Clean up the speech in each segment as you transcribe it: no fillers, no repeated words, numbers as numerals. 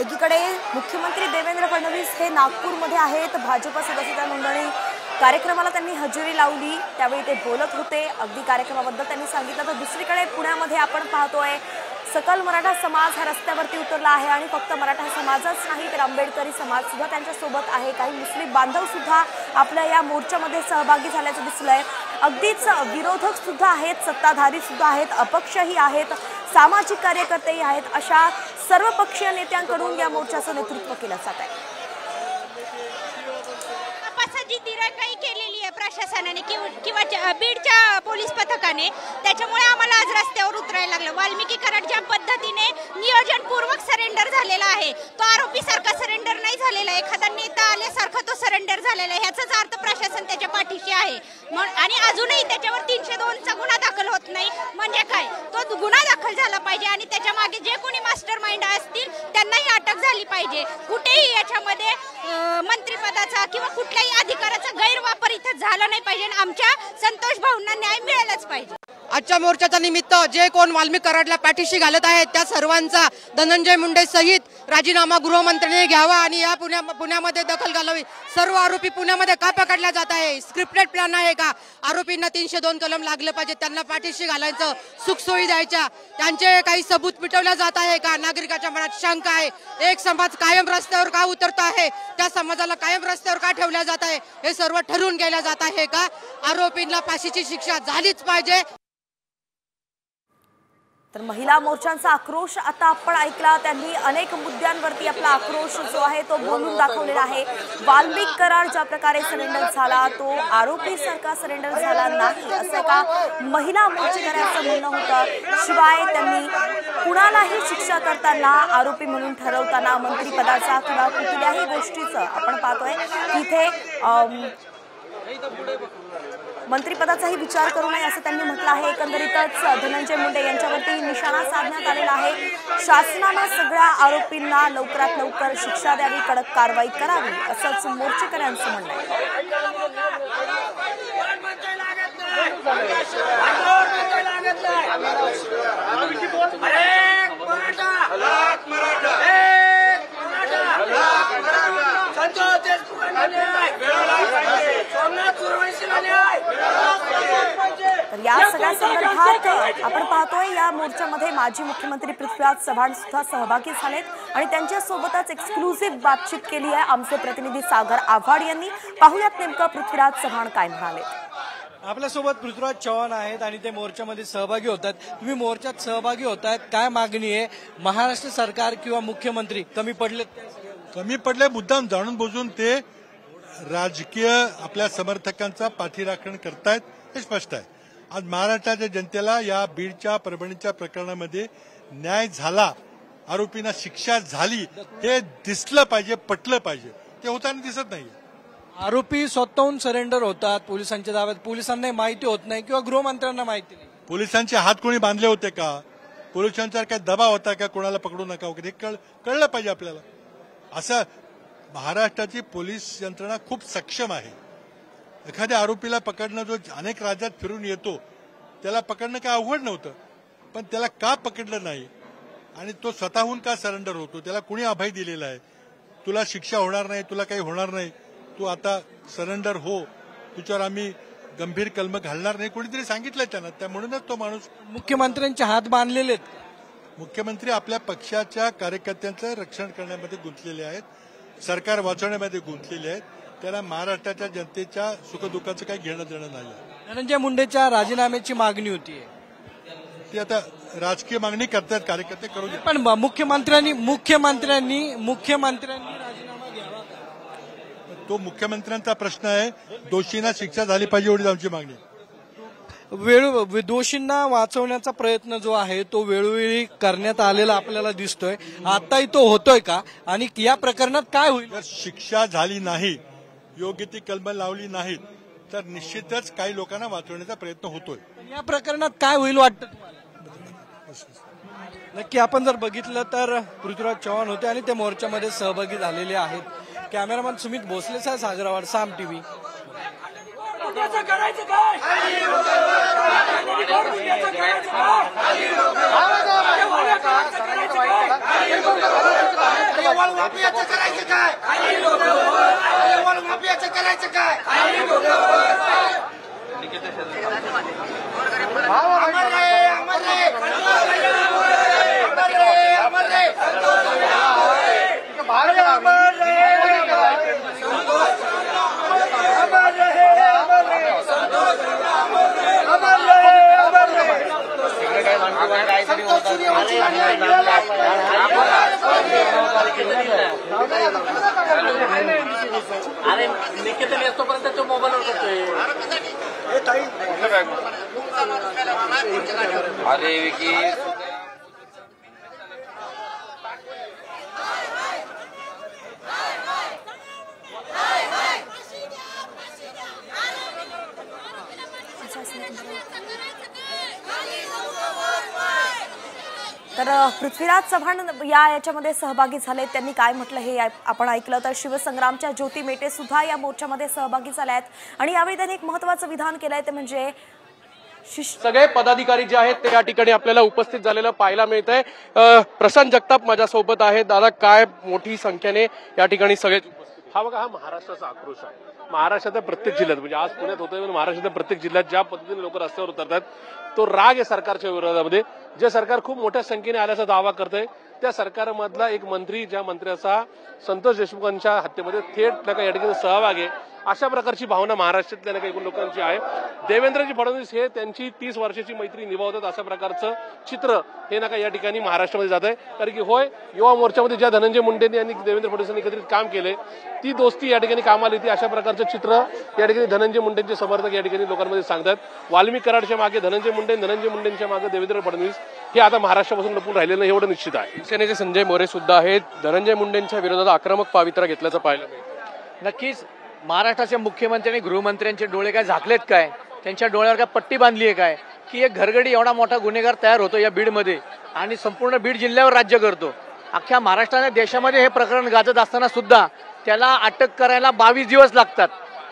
एकीकडे मुख्यमंत्री देवेंद्र फडणवीस हे नागपूरमध्ये आहेत। भाजप सदस्यता नोंदणी कार्यक्रमाला त्यांनी हजेरी लावली, त्यावेळी ते बोलत होते। अगदी कार्यक्रमाबद्दल त्यांनी सांगितलं। तर दुसरीकडे पुण्यामध्ये आपण पाहतोय सकल मराठा समाज हा रस्त्यावरती उतरला आहे आणि फक्त मराठा समाजच नाही तर आंबेडकरी समाज सुद्धा त्यांच्या सोबत आहे। काही मुस्लिम बांधव सुद्धा आपल्या या मोर्चामध्ये सहभागी झाल्याचं दिसलंय। अगदीच विरोधक सुद्धा आहेत, सत्ताधारी सुद्धा आहेत, अपक्षही आहेत, सामाजिक कार्यकर्तेही आहेत। अशा सर्वपक्षीय नेत्यांकडून या मोर्चाचं नेतृत्व केलं जात आहे। दिरंगाई केलेली आहे प्रशासनाने किंवा बीडच्या पोलीस पथकाने, त्याच्यामुळे आम्हाला आज रस्त्यावर उतरायला लागलं। वाल्मिकी कराड ज्या पद्धतीने नियोजनपूर्वक सरेंडर झालेला आहे, तो आरोपी सारखा सरेंडर नाही झालेला आहे। एखादा नेता आल्यासारखा तो सरेंडर झालेला आहे, ह्याचाच अर्थ प्रशासन त्याच्या पाठीशी आहे। आणि अजूनही त्याच्यावर 302 चा गुन्हा दाखल होत नाही म्हणजे काय? तो गुन्हा दाखल झाला पाहिजे आणि त्याच्या मागे जे कोणी मास्टर माइंड असतील त्यांनाही अटक झाली पाहिजे। कुठेही याच्यामध्ये मंत्रिपदाचा किंवा कुठल्याही अधिकाराचा गैरवापर इथं झाला नाही पाहिजे। आमच्या संतोष भाऊंना न्याय मिळालाच पाहिजे। आजच्या मोर्चाच्या निमित्त जे कोण वाल्मिकी कराडला पाठीशी घालत आहेत त्या सर्वांचा धनंजय मुंडे सहित राजीनामा गृहमंत्र्यांनी घ्यावा आणि या पुण्यामध्ये दखल घालावी। सर्व आरोपी पुण्यामध्ये का पकडल्या जात आहे? स्क्रिप्टेड प्लॅन आहे का? आरोपींना 302 कलम लागले पाहिजे, त्यांना पाठीशी घालायचं, सुखसोयी द्यायच्या, त्यांचे काही सबूत मिटवल्या जात आहे का? नागरिकाच्या मनात शंका आहे। एक समाज कायम रस्त्यावर का उतरतो आहे? त्या समाजाला कायम रस्त्यावर का ठेवल्या जात आहे? हे सर्व ठरवून गेल्या जात आहे का? आरोपींना फाशीची शिक्षा झालीच पाहिजे। तर महिला मोर्चांचा आक्रोश आता आपण ऐकला। त्यांनी अनेक मुद्द्यांवरती आपला आक्रोश जो आहे तो बोलून दाखवलेला आहे। वाल्मिकी कराड ज्या प्रकारे सरेंडर झाला तो आरोपी सारखा सरेंडर झाला नाही असं का महिला मोर्चेकऱ्यांचं म्हणणं होतं। शिवाय त्यांनी कुणालाही शिक्षा करताना आरोपी म्हणून ठरवताना मंत्रिपदाचा किंवा कुठल्याही गोष्टीचं आपण पाहतोय तिथे मंत्रिपदाचाही विचार करू नये असं त्यांनी म्हटलं आहे। एकंदरीतच धनंजय मुंडे यांच्यावरती निशाणा साधण्यात आलेला आहे। शासनानं सगळ्या आरोपींना लवकरात लवकर शिक्षा द्यावी, कडक कारवाई करावी असंच मोर्चेकऱ्यांचं म्हणणं तर या सगळ्या संदर्भात आपण पाहतोय या मोर्चामध्ये माजी मुख्यमंत्री पृथ्वीराज चव्हाण सुद्धा सहभागी झालेत आणि त्यांच्यासोबतच एक्सक्लुझिव्ह बातचीत केली आहे आमचे प्रतिनिधी सागर आव्हाड यांनी। पाहूयात नेमकं पृथ्वीराज चव्हाण काय म्हणाले। आपल्यासोबत पृथ्वीराज चव्हाण आहेत आणि ते मोर्चामध्ये सहभागी होतात। तुम्ही मोर्चात सहभागी होतात, काय मागणी आहे? महाराष्ट्र सरकार किंवा मुख्यमंत्री कमी पडले मुद्दाम जाणून बुजून ते राजकीय आपल्या समर्थकांचा पाठीराखण करतायत हे स्पष्ट आहे। आज महाराष्ट्राच्या जनतेला या बीडच्या परभणीच्या प्रकरणामध्ये न्याय झाला, आरोपींना शिक्षा झाली हे दिसलं पाहिजे, पटलं पाहिजे। ते होताना दिसत नाही। आरोपी स्वतःहून सरेंडर होतात पोलिसांच्या ताब्यात, पोलिसांना माहिती होत नाही किंवा गृहमंत्र्यांना माहिती नाही। पोलिसांचे हात कोणी बांधले होते का? पोलिसांचा काय दबाव होता का कोणाला पकडू नका वगैरे? कळलं पाहिजे आपल्याला। असं महाराष्ट्राची पोलीस यंत्रणा खूप सक्षम आहे। एखाद्या आरोपीला पकडणं, जो अनेक राज्यात फिरून येतो त्याला पकडणं काय अवघड नव्हतं, पण त्याला का पकडलं नाही आणि तो स्वतःहून का सरेंडर होतो? त्याला कुणी अभय दिलेला आहे? तुला शिक्षा होणार नाही, तुला काही होणार नाही, तू आता सरेंडर हो, तुझ्यावर आम्ही गंभीर कलम घालणार नाही, कोणीतरी सांगितलं त्यांना। त्या म्हणूनच तो माणूस मुख्यमंत्र्यांचे हात बांधलेले आहेत। मुख्यमंत्री आपल्या पक्षाच्या कार्यकर्त्यांचं रक्षण करण्यामध्ये गुंतलेले आहेत, सरकार वाचवण्यामध्ये गुंतलेले आहेत। त्याला महाराष्ट्राच्या जनतेच्या सुखदुःखाचं काही घेणं देणं नाही। धनंजय मुंडेच्या राजीनाम्याची मागणी होती, ती आता राजकीय मागणी करतात कार्यकर्ते, करू दे। पण मुख्यमंत्र्यांनी राजीनामा घ्यावा। तो मुख्यमंत्र्यांचा प्रश्न आहे। दोषींना शिक्षा झाली पाहिजे एवढीच आमची मागणी। दोषींना वाचवण्याचा प्रयत्न जो आहे तो वेळोवेळी करण्यात आलेला आपल्याला दिसतोय, आताही तो होतोय का? आणि या प्रकरणात काय होईल? जर शिक्षा झाली नाही, योग्य ती कलम लावली नाहीत तर निश्चितच काही लोकांना वाचवण्याचा प्रयत्न होतोय। या प्रकरणात काय होईल वाटतं तुम्हाला? नक्की आपण जर बघितलं तर पृथ्वीराज चव्हाण होते आणि ते मोर्चामध्ये सहभागी झालेले आहेत। कॅमेरामॅन सुमित भोसलेसह सागर आव्हाड, साम टीव्ही। करायचं काय? अरे निकेतन येतोपर्यंत तो मोबाईलवर करतोय. अरे विकी तर पृथ्वीराज चव्हाण याच्यामध्ये सहभागी झाले. त्यांनी काय म्हटलं हे आपण ऐकलं. तर शिवसंग्रामच्या ज्योती मेटे सुद्धा या मोर्चामध्ये सहभागी झाल्या आहेत आणि यावेळी त्यांनी एक महत्त्वाचं विधान केलंय ते म्हणजे सगळे पदाधिकारी जे आहेत ते या ठिकाणी आपल्याला उपस्थित झालेलं पाहायला मिळतंय. प्रशांत जगताप माझ्यासोबत आहेत. दादा, काय मोठी संख्येने या ठिकाणी सगळे हा बघा, हा महाराष्ट्राचा आक्रोश आहे. महाराष्ट्राच्या प्रत्येक जिल्ह्यात, म्हणजे आज पुण्यात होतोय, महाराष्ट्राच्या प्रत्येक जिल्ह्यात ज्या पद्धतीने लोक रस्त्यावर उतरतात तो राग आहे सरकारच्या विरोधामध्ये. जे सरकार खूप मोठ्या संख्येने आल्याचा दावा करतंय त्या सरकारमधला एक मंत्री, ज्या मंत्र्याचा संतोष देशमुखांच्या हत्येमध्ये थेट या ठिकाणी सहभाग आहे, अशा प्रकारची भावना महाराष्ट्रातल्या एकूण लोकांची आहे. देवेंद्रजी फडणवीस हे त्यांची 30 वर्षाची मैत्री निभावतात अशा प्रकारचं चित्र हे या ठिकाणी महाराष्ट्रामध्ये जात आहे. कारण की होय, युवा मोर्चामध्ये ज्या धनंजय मुंडेंनी आणि देवेंद्र फडणवीसांनी एकत्रित काम केले ती दोस्ती या ठिकाणी कामाला येते अशा प्रकारचं चित्र या ठिकाणी धनंजय मुंडेंचे समर्थक या ठिकाणी लोकांमध्ये सांगतात. वाल्मिक कराडच्या मागे धनंजय मुंडेंच्या मागे देवेंद्र फडणवीस हे आता महाराष्ट्रापासून लपून राहिलेलं नाही एवढं निश्चित आहे. शिवसेनेचे संजय मोरे सुद्धा आहेत. धनंजय मुंडेंच्या विरोधात आक्रमक पवित्रा घेतल्याचं पाहायला मिळतं. नक्कीच महाराष्ट्राच्या मुख्यमंत्री आणि गृहमंत्र्यांचे डोळे काय झाकलेत काय, त्यांच्या डोळ्यावर काय पट्टी बांधली आहे काय, की एक घरगडी एवढा मोठा गुन्हेगार तयार होतो या बीडमध्ये आणि संपूर्ण बीड जिल्ह्यावर राज्य करतो. अख्ख्या महाराष्ट्राने देशामध्ये हे प्रकरण गाजत असताना सुद्धा त्याला अटक करायला 22 दिवस लागतात.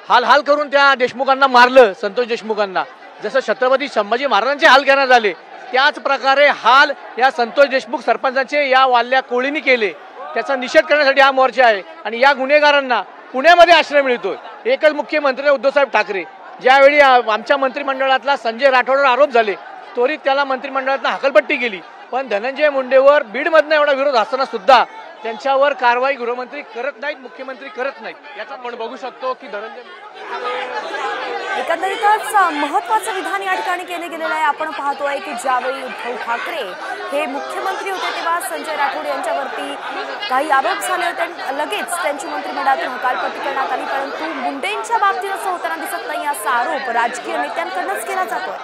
हाल करून त्या देशमुखांना मारलं, संतोष देशमुखांना. जसं छत्रपती संभाजी महाराजांचे हाल करण्यात आले त्याच प्रकारे हाल या संतोष देशमुख सरपंचांचे या वाल्या कोळींनी केले. त्याचा निषेध करण्यासाठी हा मोर्चा आहे आणि या गुन्हेगारांना पुण्यामध्ये आश्रय मिळतोय. एकच मुख्यमंत्री उद्धवसाहेब ठाकरे, ज्यावेळी आमच्या मंत्रिमंडळातला संजय राठोडवर आरोप झाले त्वरित त्याला मंत्रिमंडळातनं हकलपट्टी केली. पण धनंजय मुंडेवर बीडमधनं एवढा विरोध असताना सुद्धा त्यांच्यावर कारवाई गृहमंत्री करत नाहीत, मुख्यमंत्री करत नाहीत. याचा आपण बघू शकतो की धनंजय एकंदरीतच महत्त्वाचं विधान या ठिकाणी केले गेलेलं आहे. आपण पाहतोय की ज्यावेळी उद्धव ठाकरे हे मुख्यमंत्री होते तेव्हा संजय राठोड यांच्यावरती काही आरोप झाले होते. लगेच त्यांची मंत्रिमंडळातून हकालपट्टी करण्यात आली. परंतु मुंडेंच्या बाबतीत असं होताना दिसत नाही. असा आरोप राजकीय नेत्यांकडूनच केला जातोय.